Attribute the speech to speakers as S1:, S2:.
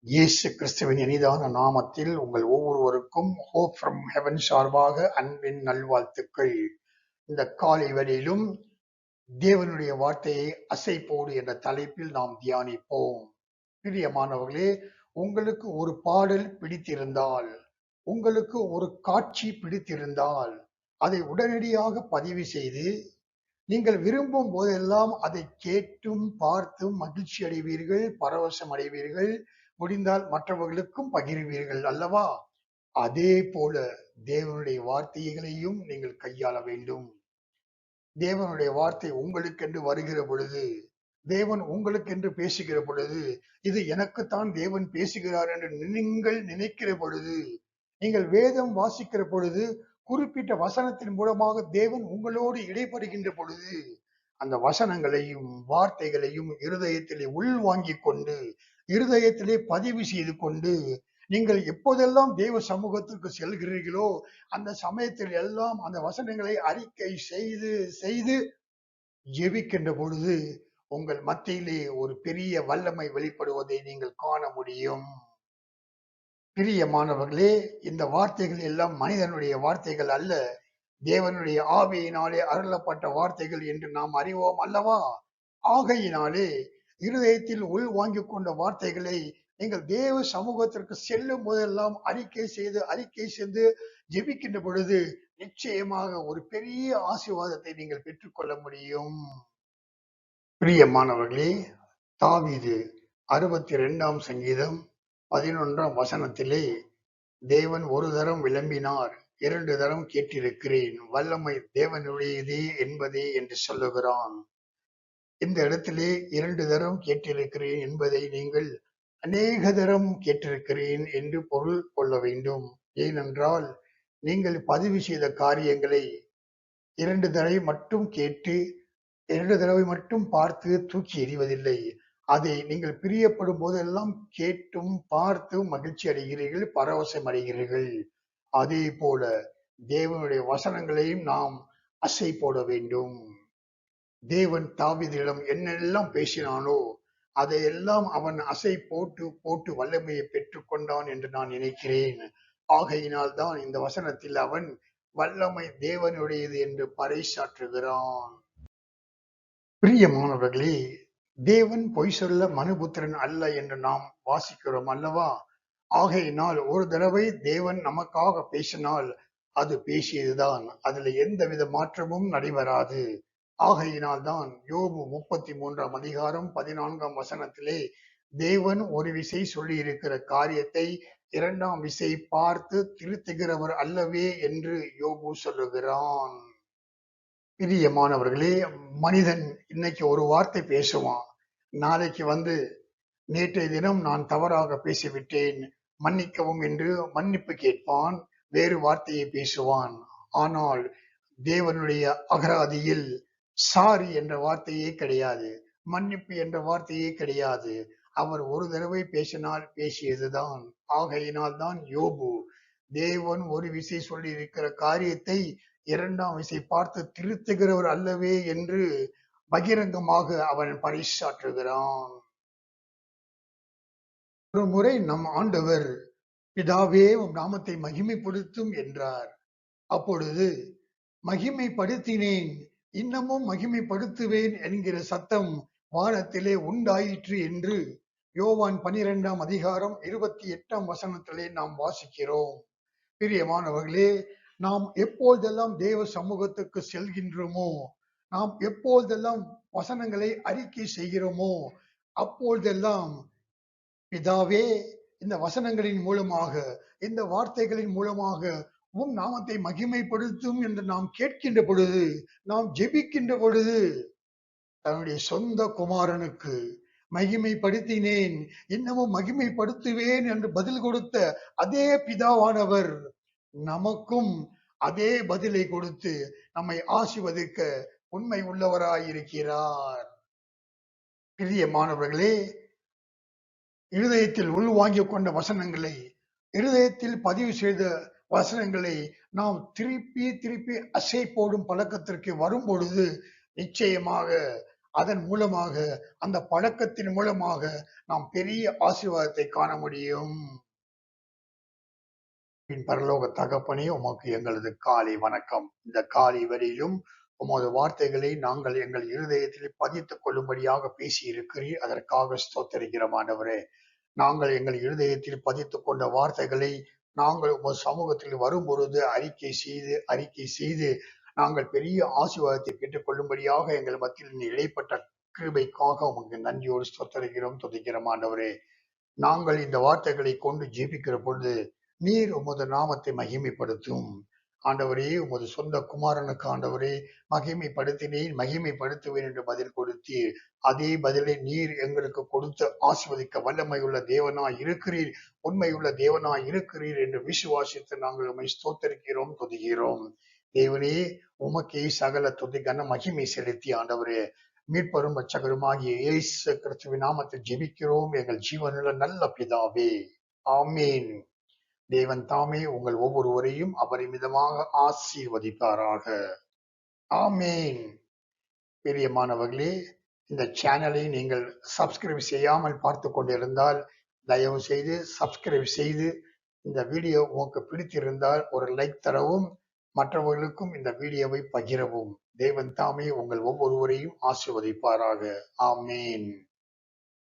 S1: இயேசு கிறிஸ்துவின் இனிதான நாமத்தில் உங்கள் ஒவ்வொருவருக்கும் ஹோப் ஃப்ரம் ஹெவன் சார்பாக அன்பின் நல்வாழ்த்துக்கள். இந்த காலை வேளையிலும் தேவனுடைய வார்த்தையை அசைப்போடு என்ற தலைப்பில் நாம் தியானிப்போம். பிரியமானவர்களே, உங்களுக்கு ஒரு பாடல் பிடித்திருந்தால், உங்களுக்கு ஒரு காட்சி பிடித்திருந்தால், அதை உடனடியாக பதிவு செய்து நீங்கள் விரும்பும் போதெல்லாம் அதை கேட்டும் பார்த்தும் மகிழ்ச்சி அடைவீர்கள், பரவசம் அடைவீர்கள். முடிந்தால் மற்றவர்களுக்கும் பகிர்வீர்கள் அல்லவா? அதே போல தேவனுடைய வார்த்தைகளையும் நீங்கள் கையாள வேண்டும். தேவனுடைய வார்த்தை உங்களுக்கென்று வருகிற பொழுது, தேவன் உங்களுக்கென்று பேசுகிற பொழுது, இது எனக்குத்தான் தேவன் பேசுகிறார் என்று நீங்கள் நினைக்கிற பொழுது, நீங்கள் வேதம் வாசிக்கிற பொழுது, குறிப்பிட்ட வசனத்தின் மூலமாக தேவன் உங்களோடு இடைப்படுகின்ற பொழுது, அந்த வசனங்களையும் வார்த்தைகளையும் இருதயத்திலே உள்வாங்கிக் கொண்டு, இருதயத்திலே பதிவு செய்து கொண்டு, நீங்கள் எப்போதெல்லாம் தேவ சமூகத்திற்கு செல்கிறீர்களோ அந்த சமயத்தில் எல்லாம் அந்த வசனங்களை அறிக்கை செய்து செய்து ஜெபிக்கின்ற பொழுது உங்கள் மத்தியிலே ஒரு பெரிய வல்லமை வெளிப்படுவதை நீங்கள் காண முடியும். பிரியமானவர்களே, இந்த வார்த்தைகள் எல்லாம் மனிதனுடைய வார்த்தைகள் அல்ல, தேவனுடைய ஆவியினாலே அருளப்பட்ட வார்த்தைகள் என்று நாம் அறிவோம் அல்லவா? ஆகையினாலே இருதயத்தில் உள் வாங்கிக் கொண்ட வார்த்தைகளை நீங்கள் தேவ சமூகத்திற்கு செல்லும் போதெல்லாம் அறிக்கை செய்து ஜெபிக்கின்ற பொழுது நிச்சயமாக ஒரு பெரிய ஆசீர்வாதத்தை நீங்கள் பெற்றுக்கொள்ள முடியும். பிரியமானவர்களே, தாவீது 62ஆம் சங்கீதம் 11ஆம் வசனத்திலே தேவன் ஒரு தரம் விளம்பினார், 2 தரம் கேட்டிருக்கிறேன், வல்லமை தேவனுடையதே என்பதே என்று சொல்லுகிறான். இந்த இடத்திலே 2 தரம் கேட்டிருக்கிறேன் என்பதை நீங்கள் அநேக தரம் கேட்டிருக்கிறேன் என்று பொருள் கொள்ள வேண்டும். ஏனென்றால் நீங்கள் பதிவு செய்த காரியங்களை 2 தடவை மட்டும் கேட்டு 2 தடவை மட்டும் பார்த்து தூக்கி எறிவதில்லை. அதை நீங்கள் பிரியப்படும் போதெல்லாம் கேட்டும் பார்த்தும் மகிழ்ச்சி அடைகிறீர்கள், பரவசம் அடைகிறீர்கள். அதே போல தேவனுடைய வசனங்களையும் நாம் அசை போட வேண்டும். தேவன் தாவீதிடம் என்னெல்லாம் பேசினானோ அதையெல்லாம் அவன் அசை போட்டு போட்டு வல்லமையை பெற்றுக் கொண்டான் என்று நான் நினைக்கிறேன். ஆகையினால் தான் இந்த வசனத்தில் அவன் வல்லமை தேவனுடையது என்று பறைசாற்றுகிறான். பிரியமானவர்களே, தேவன் பொய் சொல்ல மனுபுத்திரன் அல்ல என்று நாம் வாசிக்கிறோம் அல்லவா? ஆகையினால் ஒரு தடவை தேவன் நமக்காக பேசினால் அது பேசியதுதான், அதுல எந்தவித மாற்றமும் நடைபெறாது. ஆகையினால் தான் யோபு 33ஆம் அதிகாரம் 14ஆம் வசனத்திலே தேவன் ஒரு விசை சொல்லி இருக்கிற காரியத்தை 2ஆம் விசை பார்த்து திருத்துகிறவர் அல்லவே என்று யோபு சொல்லுகிறான். பிரியமானவர்களே, மனிதன் இன்னைக்கு ஒரு வார்த்தை பேசுவான், நாளைக்கு வந்து நேற்றைய தினம் நான் தவறாக பேசிவிட்டேன் மன்னிக்கவும் என்று மன்னிப்பு கேட்பான், வேறு வார்த்தையை பேசுவான். ஆனால் தேவனுடைய அகராதியில் சாரி என்ற வார்த்தையே கிடையாது, மன்னிப்பு என்ற வார்த்தையே கிடையாது. அவர் ஒரு தடவை பேசினால் பேசியதுதான். ஆகையினால் தான் யோபு தேவன் ஒரு விசை சொல்லி இருக்கிற காரியத்தை 2ஆம் விசை பார்த்து திருத்துகிறவர் அல்லவே என்று பகிரங்கமாக அவன் பறைசாற்றுகிறான். ஒரு முறை நம் ஆண்டவர் பிதாவே உம் நாமத்தை மகிமைப்படுத்தும் என்றார். அப்பொழுது மகிமைப்படுத்தினேன், இன்னமும் மகிமைப்படுத்துவேன் என்கிற சத்தம் வானத்திலே உண்டாயிற்று என்று யோவான் 12ஆம் அதிகாரம் 28ஆம் வசனத்திலே நாம் வாசிக்கிறோம். பிரியமானவர்களே, நாம் எப்பொழுதெல்லாம் தேவ சமூகத்துக்கு செல்கின்றோமோ, நாம் எப்பொழுதெல்லாம் வசனங்களை அறிக்கை செய்கிறோமோ, அப்பொழுதெல்லாம் பிதாவே இந்த வசனங்களின் மூலமாக, இந்த வார்த்தைகளின் மூலமாக உம் நாமத்தை மகிமைப்படுத்தும் என்று நாம் கேட்கின்ற பொழுது, நாம் ஜெபிக்கின்ற பொழுது, தன்னுடைய சொந்த குமாரனுக்கு மகிமைப்படுத்தினேன், இன்னமும் மகிமைப்படுத்துவேன் என்று பதில் கொடுத்த அதே பிதாவானவர் நமக்கும் அதே பதிலை கொடுத்து நம்மை ஆசீர்வதிக்க உண்மை உள்ளவராயிருக்கிறார். பிரியமானவர்களே, இருதயத்தில் உள்வாங்கிக் கொண்ட வசனங்களை, இருதயத்தில் பதிவு செய்த வசனங்களை நாம் திருப்பி திருப்பி அசை போடும் பழக்கத்திற்கு வரும் பொழுது நிச்சயமாக அதன் மூலமாக, அந்த பழக்கத்தின் மூலமாக நாம் பெரிய ஆசீர்வாதத்தை காண முடியும். என் பரலோக தகப்பனே, உமக்கு எங்களது காலை வணக்கம். இந்த காலை வரையிலும் உமது வார்த்தைகளை நாங்கள் எங்கள் இருதயத்தில் பதித்துக் கொள்ளும்படியாக பேசி இருக்கிறீர். அதற்காக ஸ்தோத்தரிக்கிறோம் ஆண்டவரே. நாங்கள் எங்கள் இருதயத்தில் பதித்துக் கொண்ட வார்த்தைகளை நாங்கள் உமது சமூகத்தில் வரும்பொழுது அறிக்கை செய்து நாங்கள் பெரிய ஆசீர்வாதத்தை பெற்றுக் கொள்ளும்படியாக எங்கள் மத்தியில் நீ இடைப்பட்ட கிருபைக்காக உமக்கு நன்றியோடு ஸ்தோத்தரிக்கிறோம், துதிக்கிறோம் ஆண்டவரே. நாங்கள் இந்த வார்த்தைகளை கொண்டு ஜெபிக்கிற பொழுது நீர் உமது நாமத்தை மகிமைப்படுத்தும் ஆண்டவரே. உமது சொந்த குமாரனுக்கு ஆண்டவரே மகிமைப்படுத்தினேன், மகிமைப்படுத்துவேன் என்று பதில் கொடுத்தீர். அதே பதிலை நீர் எங்களுக்கு கொடுத்து ஆசீர்வதிக்க வல்லமையுள்ள தேவனாய் இருக்கிறீர், உண்மையுள்ள தேவனாய் இருக்கிறீர் என்று விசுவாசித்து நாங்கள் உம்மை ஸ்தோத்தரிக்கிறோம், துதிக்கிறோம். தேவனே, உமக்கே சகல துதி கன மகிமை செலுத்தி ஆண்டவரே மீட்பரும் ரட்சகருமாகிய இயேசு கிறிஸ்துவின் நாமத்தில் ஜெபிக்கிறோம் எங்கள் ஜீவனுள்ள நல்ல பிதாவே, ஆமீன். தேவன் தாமே உங்கள் ஒவ்வொருவரையும் அபரிமிதமாக ஆசீர்வதிப்பாராக, ஆமீன். பிரியமானவர்களே, இந்த சேனலை நீங்கள் சப்ஸ்கிரைப் செய்யாமல் பார்த்து கொண்டிருந்தால் தயவு செய்து சப்ஸ்கிரைப் செய்து, இந்த வீடியோ உங்களுக்கு பிடித்திருந்தால் ஒரு லைக் தரவும், மற்றவர்களுக்கும் இந்த வீடியோவை பகிரவும். தேவன் தாமே உங்கள் ஒவ்வொருவரையும் ஆசீர்வதிப்பாராக, ஆமீன்.